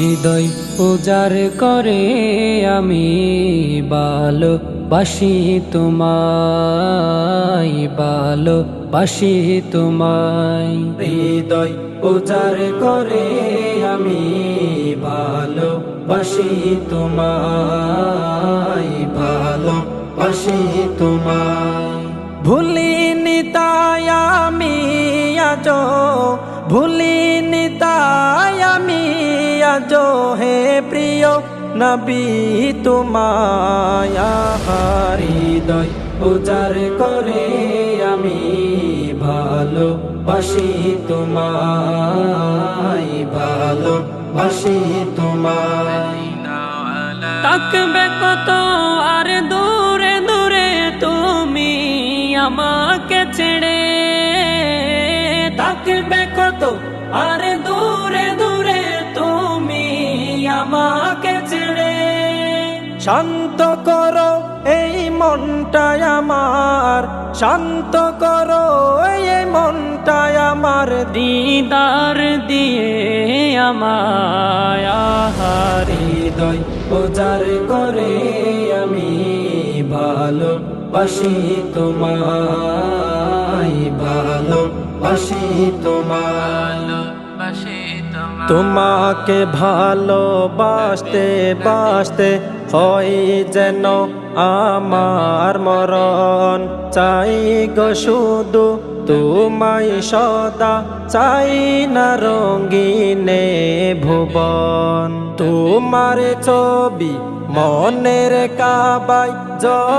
হৃদয় উজাড় করে আমি ভালোবাসি তোমায়, ভালোবাসি তোমায়। হৃদয় উজাড় করে আমি ভালোবাসি তোমায়, ভালোবাসি তোমায়। ভুলিনি তাই আমি আজো, ভুলিনি তাই আমি আজো হে প্রিয় নবী তোমায়। হৃদয় উজাড় করে আমি ভালোবাসি তোমায়, ভালোবাসি তোমায়। তাকবে কত আর দূরে দূরে তুমি আমাকে ছেড়ে, তাকবে কত আর দূরে দূরে তুমি আমাকে ছেড়ে। শান্ত করো এই মনটায় আমার, শান্ত করো এই মনটায় আমার। দিদার দিয়ে আমায় হৃদয় উজাড় করে আমি ভালোবাসি তোমায়, ভালোবাসি তোমায়। তোমাকে ভালোবাসতে বাসতে হয় যেন আমার মরণ। চাই গো শুধু তোমায় সদা, চাই না রঙিনে ভুবন। তোমার ছবি মনের কাবায়